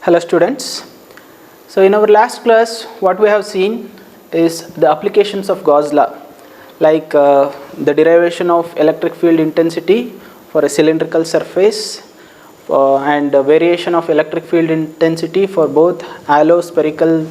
Hello students. So in our last class what we have seen is the applications of Gauss law, like the derivation of electric field intensity for a cylindrical surface and variation of electric field intensity for both hollow spherical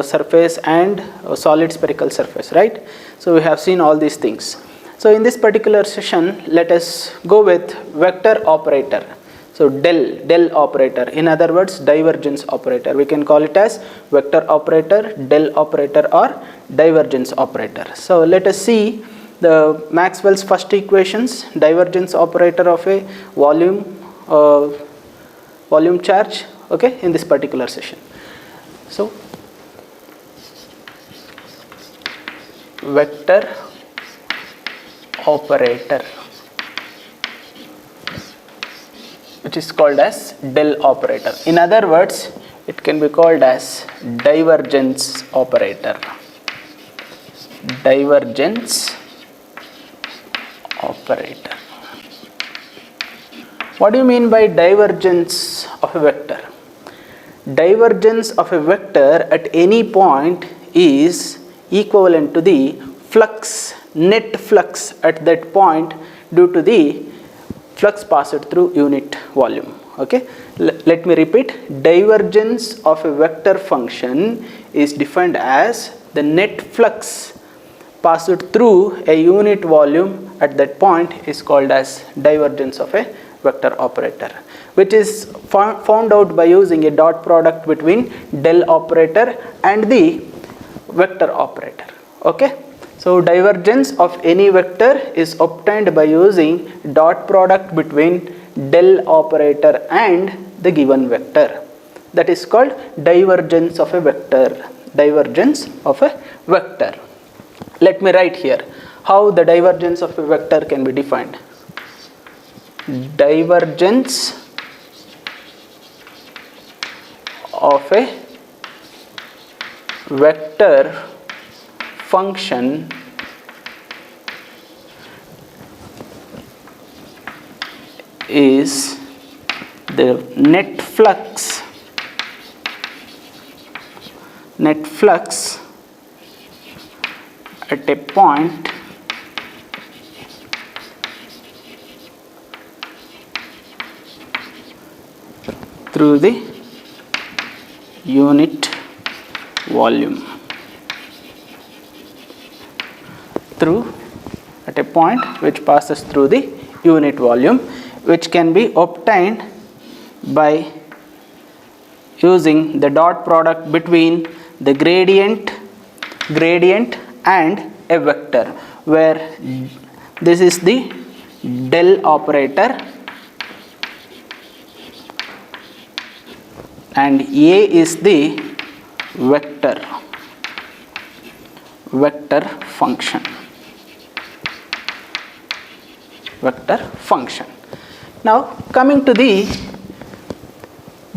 surface and solid spherical surface, right? So we have seen all these things. So in this particular session let us go with vector operator. So del operator, in other words divergence operator, we can call it as vector operator, del operator or divergence operator. So let us see the Maxwell's first equations, divergence operator of a volume charge, okay, in this particular session. So vector operator, which is called as del operator. In other words, it can be called as divergence operator. Divergence operator. What do you mean by divergence of a vector? Divergence of a vector at any point is equivalent to the flux, net flux at that point due to the flux passed through unit volume. Okay, let me repeat. Divergence of a vector function is defined as the net flux passed through a unit volume at that point is called as divergence of a vector operator, which is found out by using a dot product between del operator and the vector operator. Okay, so divergence of any vector is obtained by using dot product between del operator and the given vector. That is called divergence of a vector. Divergence of a vector. Let me write here how the divergence of a vector can be defined. Divergence of a vector function is the net flux at a point through the unit volume. At a point which passes through the unit volume, which can be obtained by using the dot product between the gradient and a vector, where this is the del operator and A is the vector function. Now coming to the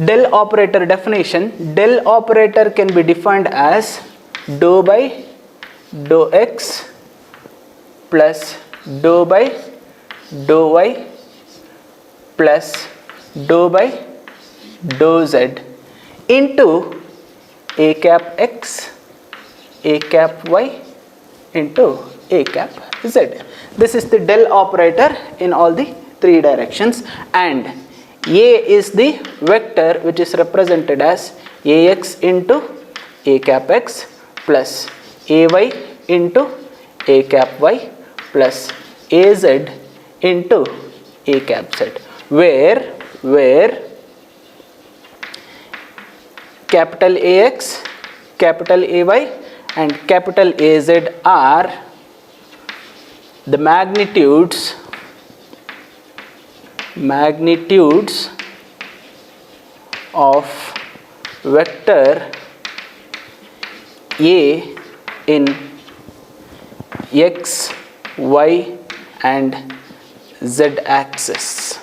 del operator definition, del operator can be defined as dou by dou x plus dou by dou y plus dou by dou z into a cap x, a cap y into a cap z. This is the del operator in all the three directions, and A is the vector which is represented as ax into a cap x plus ay into a cap y plus az into a cap z, where capital AX, capital AY and capital AZ are the magnitudes of vector A in x, y and z axis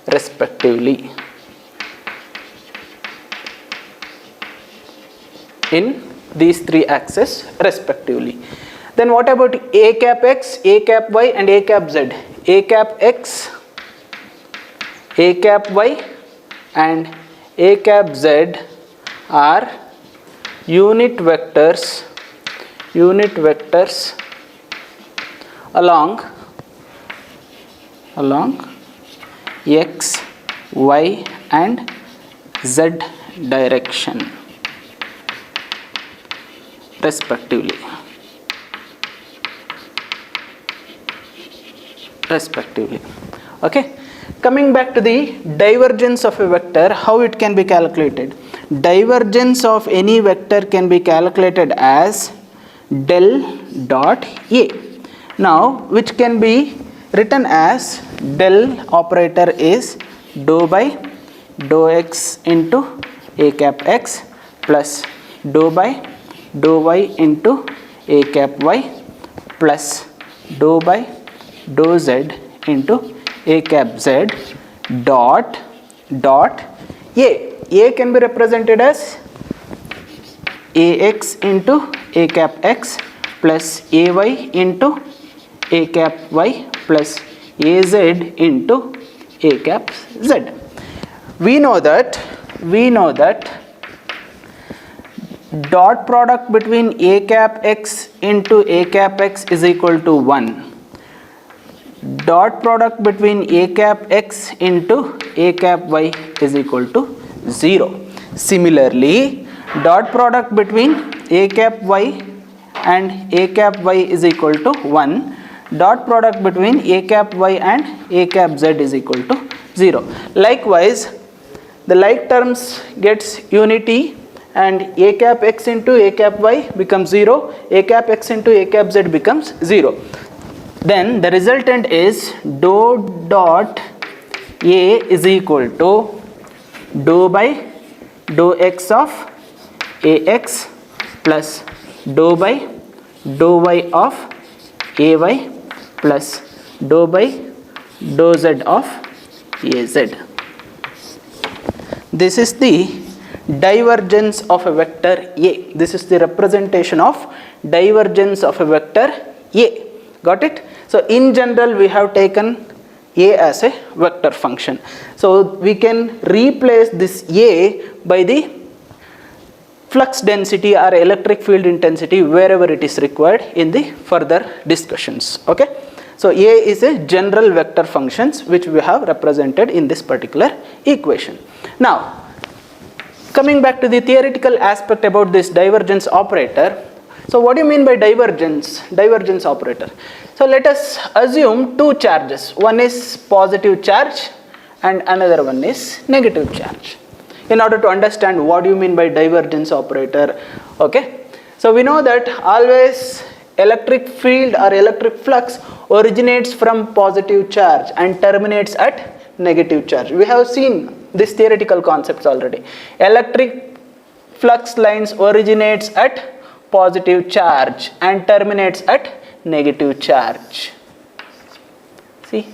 respectively. In these three axes respectively. Then what about a cap x, a cap y and a cap z? A cap x, a cap y and A cap z are unit vectors along x, y and z direction respectively. Okay, coming back to the divergence of a vector, how it can be calculated. Divergence of any vector can be calculated as del dot A. Now, which can be written as del operator is dou by dou x into A cap x plus dou by dou y into A cap y plus dou by dou z into A cap z dot A. A can be represented as Ax into A cap x plus Ay into A cap y plus Az into A cap z. We know that dot product between A cap x into A cap x is equal to 1. Dot product between A cap x into A cap y is equal to 0. Similarly, dot product between A cap y and A cap y is equal to 1. Dot product between A cap y and A cap z is equal to 0. Likewise, the like terms gets unity and A cap x into A cap y becomes 0, A cap x into A cap z becomes 0. Then the resultant is dou dot A is equal to dou by dou x of Ax plus dou by dou y of Ay plus dou by dou z of Az. This is the divergence of a vector A. This is the representation of divergence of a vector A. Got it? So in general we have taken A as a vector function. So we can replace this A by the flux density or electric field intensity wherever it is required in the further discussions. Okay? So A is a general vector functions which we have represented in this particular equation. Now, coming back to the theoretical aspect about this divergence operator. So what do you mean by divergence operator? So let us assume two charges. One is positive charge and another one is negative charge. In order to understand what do you mean by divergence operator, okay? So we know that always electric field or electric flux originates from positive charge and terminates at negative charge. We have seen this theoretical concepts already. Electric flux lines originates at positive charge and terminates at negative charge. See,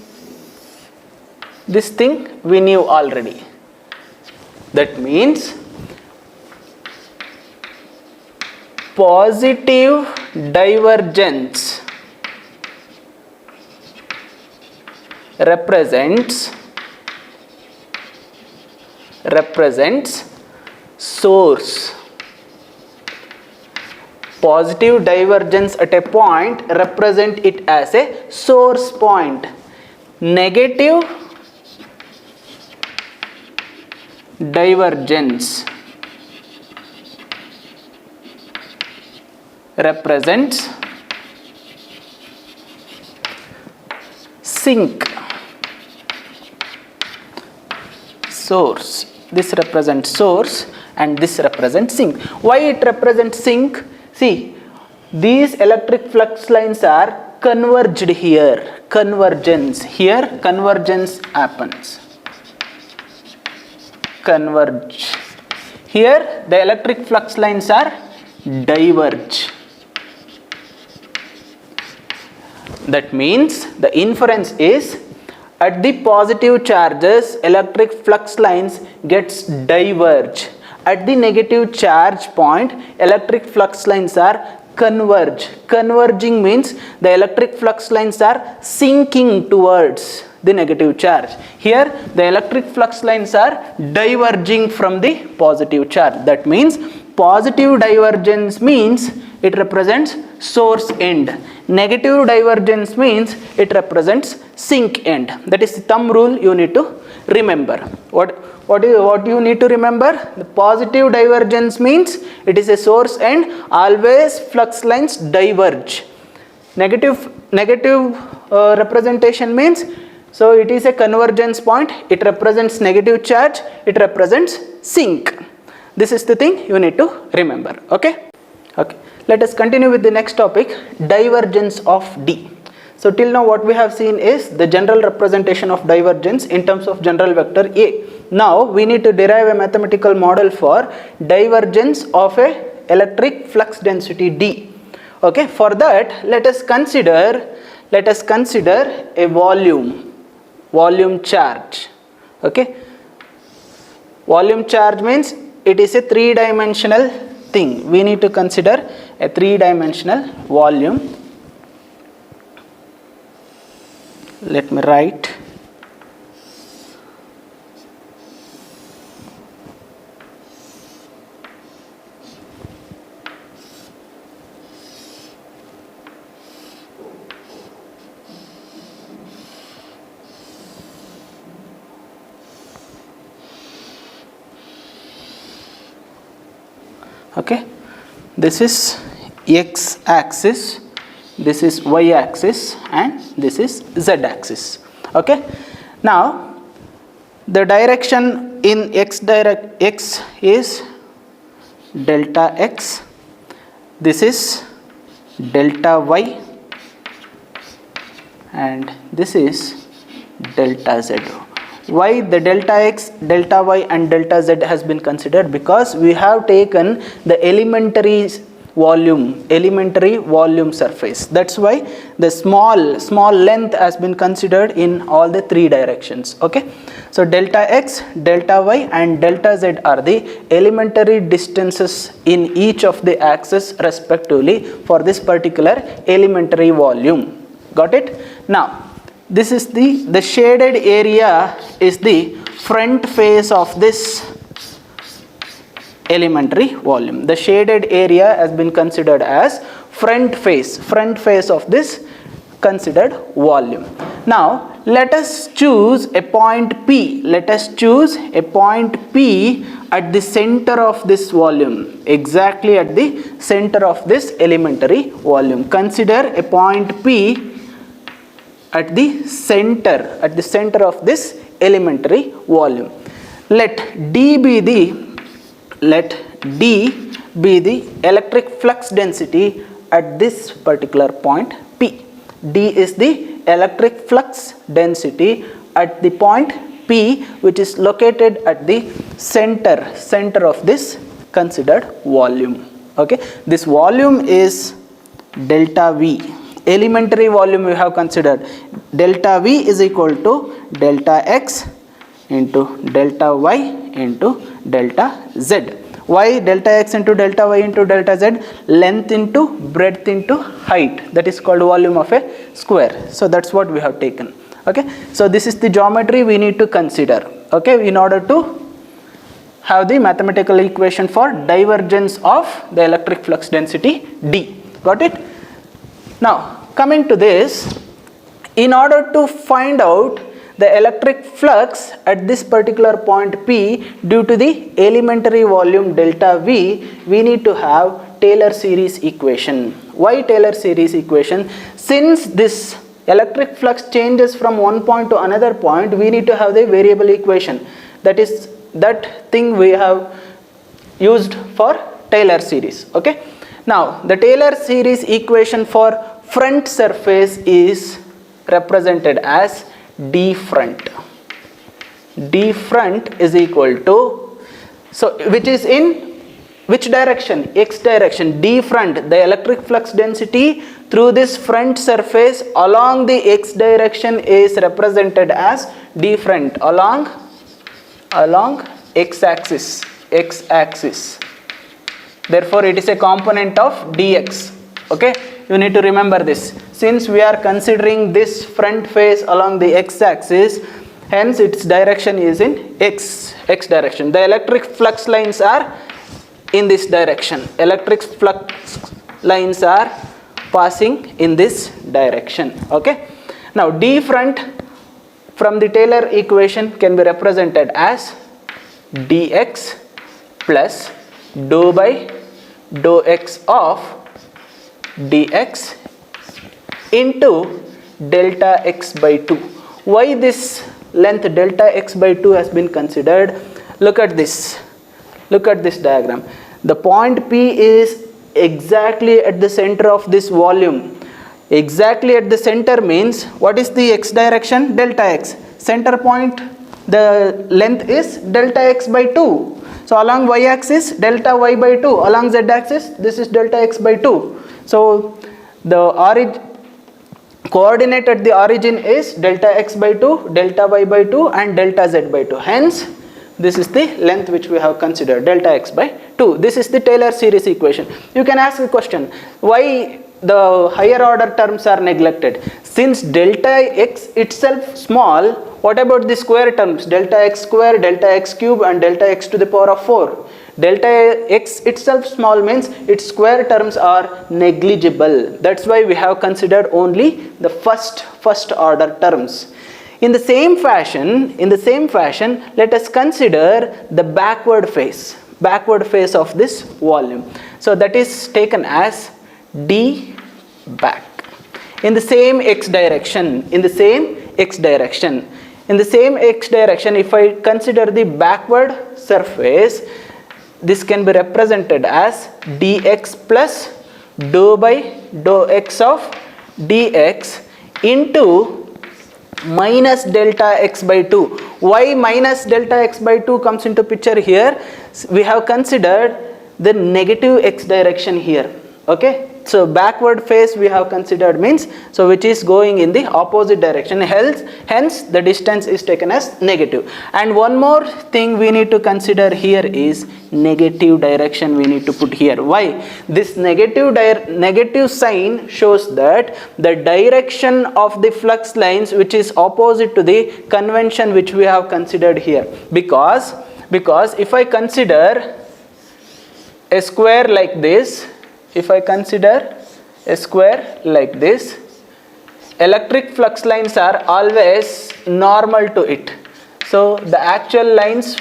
this thing we knew already. That means positive divergence represents source. Positive divergence at a point represent it as a source point. Negative divergence represents sink. Source. This represents source and this represents sink. Why it represents sink? See, these electric flux lines are converged here. Convergence. Here convergence happens. Converge. Here the electric flux lines are diverge. That means the inference is at the positive charges electric flux lines gets diverge. At the negative charge point electric flux lines are converge. Converging means the electric flux lines are sinking towards the negative charge. Here the electric flux lines are diverging from the positive charge. That means positive divergence means it represents source end. Negative divergence means it represents sink end. That is the thumb rule you need to remember. What you need to remember? The positive divergence means it is a source end, always flux lines diverge. Negative representation means, so it is a convergence point, it represents negative charge, it represents sink. This is the thing you need to remember. Okay. Let us continue with the next topic, divergence of D. So till now what we have seen is the general representation of divergence in terms of general vector A. Now we need to derive a mathematical model for divergence of a electric flux density D. Okay, for that let us consider a volume charge. Okay, volume charge means it is a three-dimensional thing. We need to consider a three-dimensional volume. Let me write. Okay, this is x axis, this is y axis, and this is z axis. Okay, now the direction in x is delta x, this is delta y, and this is delta z. Why the delta x, delta y and delta z has been considered? Because we have taken the elementary volume surface. That's why the small length has been considered in all the three directions. Okay, so delta x, delta y and delta z are the elementary distances in each of the axes respectively for this particular elementary volume. Got it? Now this is the shaded area is the front face of this elementary volume. The shaded area has been considered as front face of this considered volume. Now let us choose a point P. Let us choose a point P at the center of this volume, exactly at the center of this elementary volume. Consider a point P at the center of this elementary volume. Let D be the electric flux density at this particular point P. D is the electric flux density at the point P, which is located at the center of this considered volume. Okay, this volume is delta V. Elementary volume we have considered. Delta V is equal to delta x into delta y into delta z. Why delta x into delta y into delta z? Length into breadth into height. That is called volume of a square. So that's what we have taken. Okay, so this is the geometry we need to consider. Okay, in order to have the mathematical equation for divergence of the electric flux density D. Got it? Now coming to this, in order to find out the electric flux at this particular point P due to the elementary volume delta V, we need to have Taylor series equation. Why Taylor series equation? Since this electric flux changes from one point to another point, we need to have the variable equation. That thing we have used for Taylor series. Okay. Now the Taylor series equation for front surface is represented as d front. D front is equal to, so which is in which direction? X direction. D front, the electric flux density through this front surface along the x direction is represented as d front along x axis. Therefore it is a component of dx. Okay, you need to remember this. Since we are considering this front face along the x-axis, hence its direction is in x direction. The electric flux lines are in this direction. Electric flux lines are passing in this direction. Okay. Now D front from the Taylor equation can be represented as dx plus dou by dou x of dx into delta x by 2. Why this length delta x by 2 has been considered? Look at this. Look at this diagram. The point P is exactly at the center of this volume. Exactly at the center means what is the x direction? Delta x. Center point, the length is delta x by 2. So along y axis delta y by 2. Along z axis this is delta x by 2. So the coordinate at the origin is delta x by 2, delta y by 2 and delta z by 2. Hence this is the length which we have considered, delta x by 2. This is the Taylor series equation. You can ask the question, why the higher order terms are neglected? Since delta x itself small, what about the square terms? Delta x square, delta x cube and delta x to the power of 4. Delta x itself small means its square terms are negligible. That's why we have considered only the first order terms. In the same fashion, let us consider the backward phase of this volume. So that is taken as d back. In the same x direction, if I consider the backward surface, this can be represented as dx plus dou by dou x of dx into minus delta x by 2. Why minus delta x by 2 comes into picture here? We have considered the negative x direction here. Okay. So backward phase we have considered means, so which is going in the opposite direction, hence the distance is taken as negative. And one more thing we need to consider here is negative direction we need to put here. Why? This negative sign shows that the direction of the flux lines which is opposite to the convention which we have considered here. Because if I consider a square like this, electric flux lines are always normal to it. So the actual lines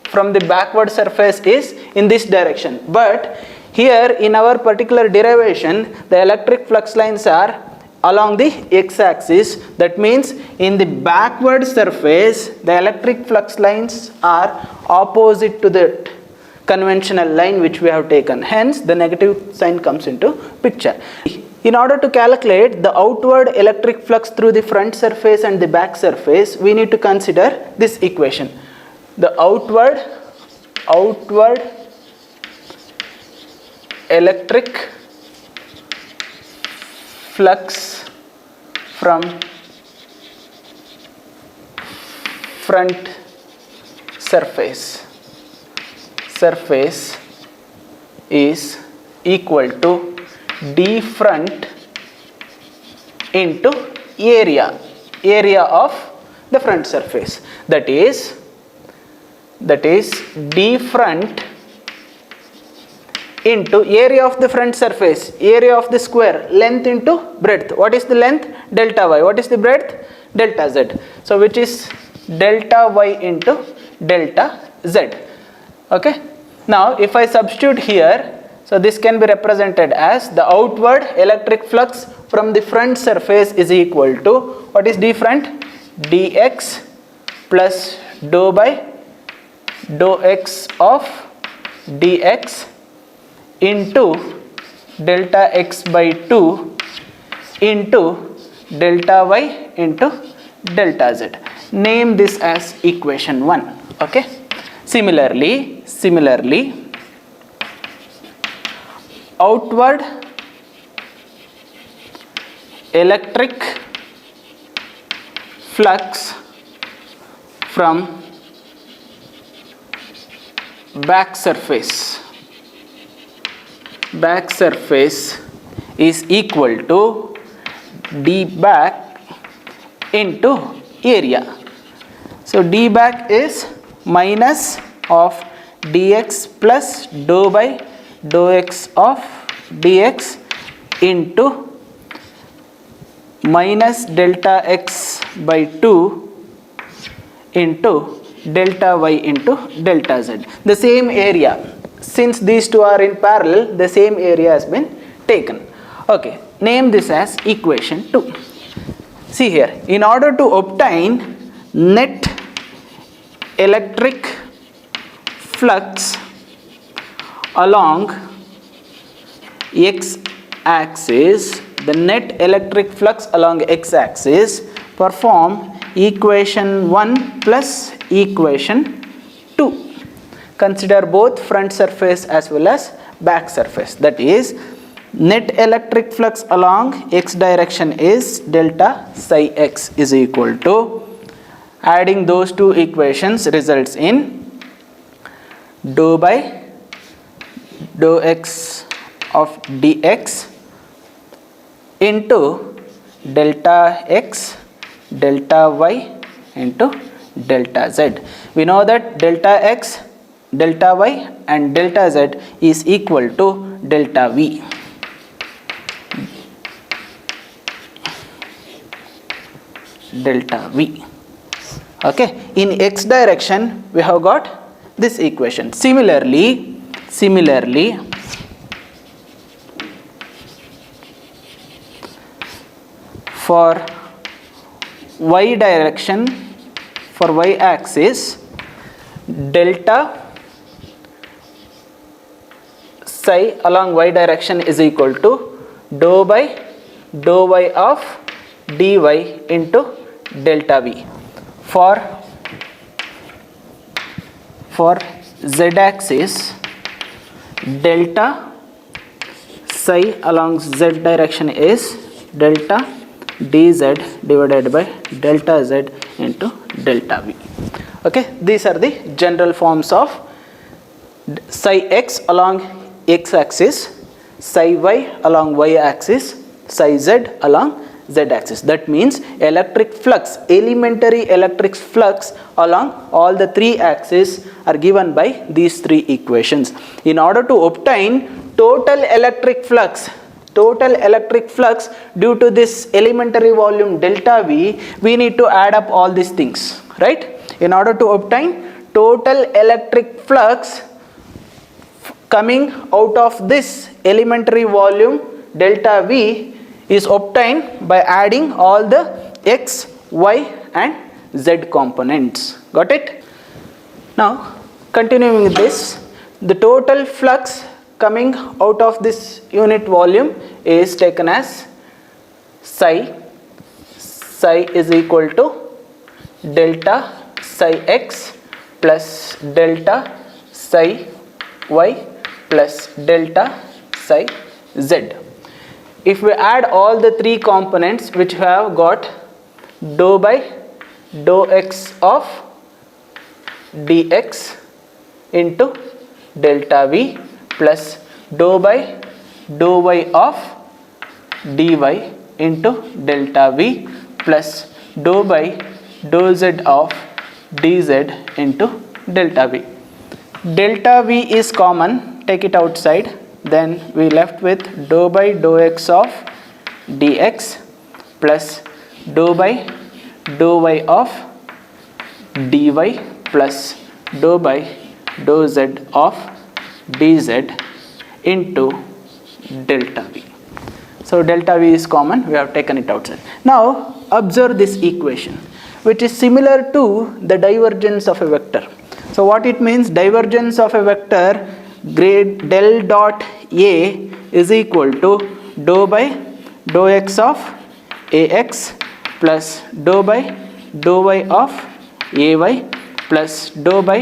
from the backward surface is in this direction. But here in our particular derivation, the electric flux lines are along the x-axis. That means in the backward surface, the electric flux lines are opposite to the conventional line which we have taken. Hence the negative sign comes into picture. In order to calculate the outward electric flux through the front surface and the back surface, we need to consider this equation. The outward electric flux from front surface is equal to d front into area of the front surface. That is d front into area of the front surface, area of the square, length into breadth. What is the length? Delta y. What is the breadth? Delta z. So which is delta y into delta z. Okay. Now if I substitute here, so this can be represented as the outward electric flux from the front surface is equal to, what is d front? Dx plus dou by dou x of dx into delta x by 2 into delta y into delta z. Name this as equation 1. Okay. Similarly, outward electric flux from back surface is equal to d back into area. So d back is minus of dx plus dou by dou x of dx into minus delta x by 2 into delta y into delta z. The same area, since these two are in parallel, the same area has been taken. Okay, name this as equation 2. See here, in order to obtain net electric flux along x axis, the net electric flux along x axis, perform equation 1 plus equation 2. Consider both front surface as well as back surface. That is, net electric flux along x direction is delta psi x is equal to, adding those two equations results in dou by dou x of dx into delta x delta y into delta z. We know that delta x, delta y and delta z is equal to delta v. Delta v. Okay, in x direction we have got this equation. Similarly for y direction, for y axis, delta psi along y direction is equal to dou by dou y of dy into delta v. For z axis, delta psi along z direction is delta dz divided by delta z into delta v. Okay, these are the general forms of psi x along x axis, psi y along y axis, psi z along z axis. That means electric flux, elementary electric flux along all the three axes are given by these three equations. In order to obtain total electric flux due to this elementary volume delta v, we need to add up all these things, right? In order to obtain total electric flux coming out of this elementary volume delta v is obtained by adding all the x, y and z components. Got it? Now continuing with this, the total flux coming out of this unit volume is taken as psi is equal to delta psi x plus delta psi y plus delta psi z. If we add all the three components, which have got dou by dou x of dx into delta v plus dou by dou y of dy into delta v plus dou by dou z of dz into delta v. Delta v is common, take it outside. Then we left with dou by dou x of dx plus dou by dou y of dy plus dou by dou z of dz into delta v. So delta v is common, we have taken it outside. Now observe this equation, which is similar to the divergence of a vector. So what it means, divergence of a vector, grade del dot A is equal to dou by dou x of ax plus dou by dou y of ay plus dou by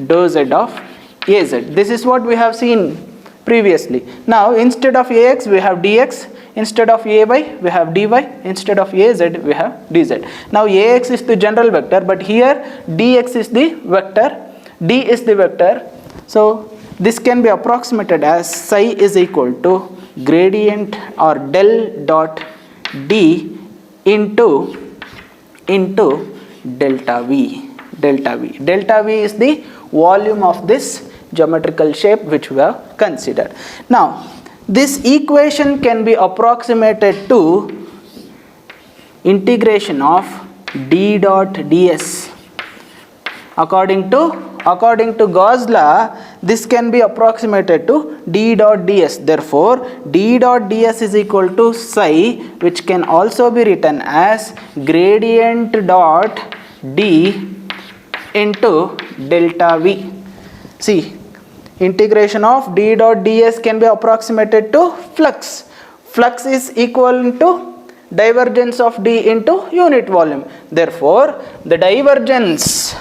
dou z of az. This is what we have seen previously. Now instead of ax we have dx, instead of ay we have dy, instead of az we have dz. Now ax is the general vector, but here dx is the vector, d is the vector. So this can be approximated as psi is equal to gradient or del dot D into delta V. Delta V is the volume of this geometrical shape which we have considered. Now, this equation can be approximated to integration of d dot ds. According to Gauss law, this can be approximated to d dot ds. Therefore, d dot ds is equal to psi, which can also be written as gradient dot d into delta v. See, integration of d dot ds can be approximated to flux. Flux is equal to divergence of d into unit volume. Therefore, the divergence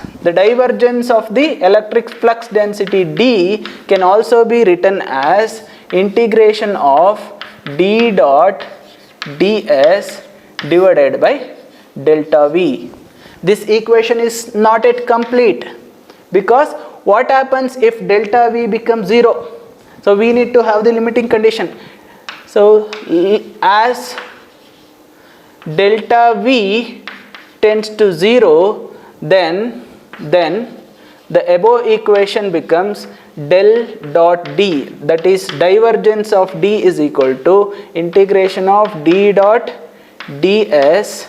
of the electric flux density d can also be written as integration of d dot ds divided by delta v. This equation is not yet complete, because what happens if delta v becomes 0? So we need to have the limiting condition. So as delta v tends to 0, then the above equation becomes del dot d, that is divergence of d is equal to integration of d dot ds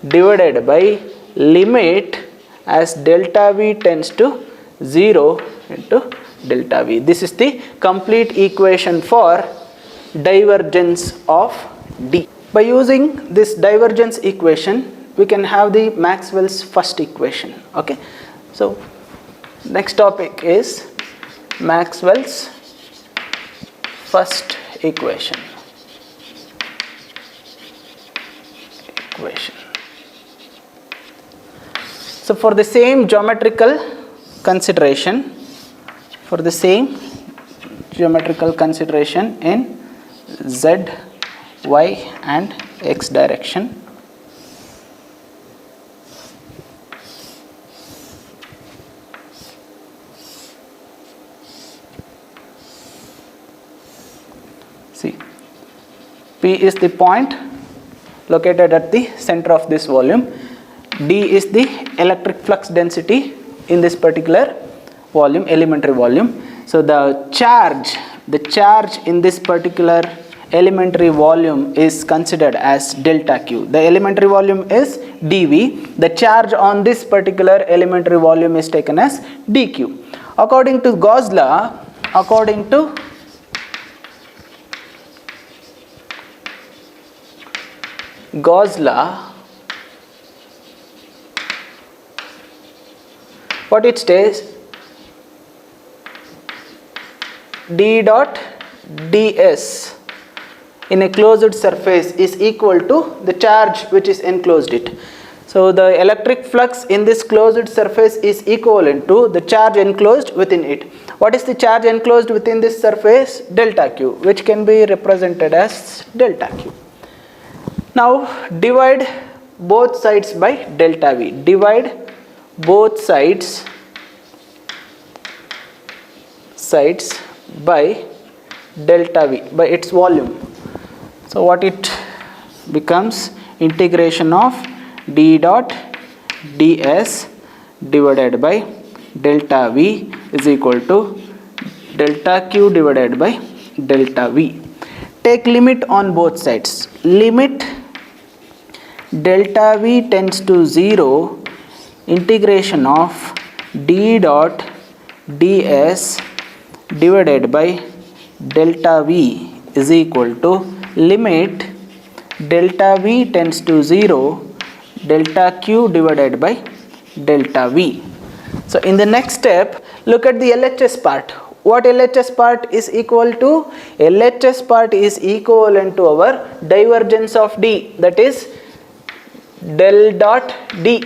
divided by limit as delta v tends to 0 into delta v. This is the complete equation for divergence of d. By using this divergence equation, we can have the Maxwell's first equation. Okay, so next topic is Maxwell's first equation. So for the same geometrical consideration, in z, y and x direction, see, P is the point located at the center of this volume, d is the electric flux density in this particular volume, elementary volume. So the charge in this particular elementary volume is considered as delta Q. The elementary volume is dV. The charge on this particular elementary volume is taken as dQ. According to Gauss law, what it says, d dot ds in a closed surface is equal to the charge which is enclosed it. So the electric flux in this closed surface is equivalent to the charge enclosed within it. What is the charge enclosed within this surface? Delta Q, which can be represented as delta Q. Now divide both sides by delta V. Divide both sides by delta V, by its volume. So what it becomes, integration of d dot ds divided by delta V is equal to delta Q divided by delta V. Take limit on both sides. Limit delta V tends to 0, integration of d dot ds divided by delta V is equal to limit delta V tends to 0, delta Q divided by delta V. So in the next step, look at the LHS part. What LHS part is equal to? LHS part is equivalent to our divergence of D, that is del dot D.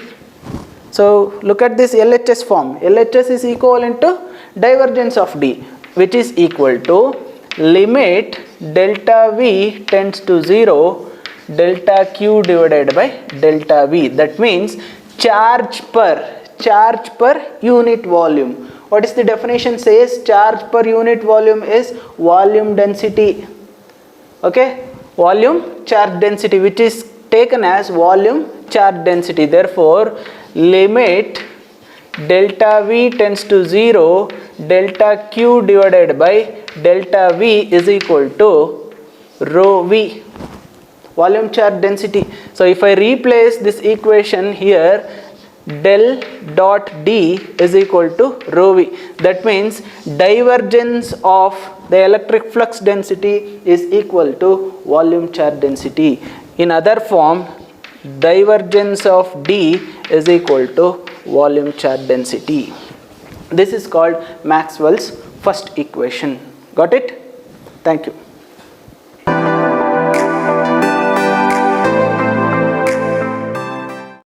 So look at this LHS form. LHS is equivalent to divergence of D, which is equal to limit delta V tends to 0, delta Q divided by delta V. That means charge per unit volume. What is the definition says? Charge per unit volume is volume density. Okay, volume charge density, which is taken as volume charge density. Therefore, limit delta V tends to 0, delta Q divided by delta V is equal to rho V, volume charge density. So if I replace this equation here, del dot D is equal to rho V. That means divergence of the electric flux density is equal to volume charge density. In other form, divergence of D is equal to volume charge density. This is called Maxwell's first equation. Got it? Thank you.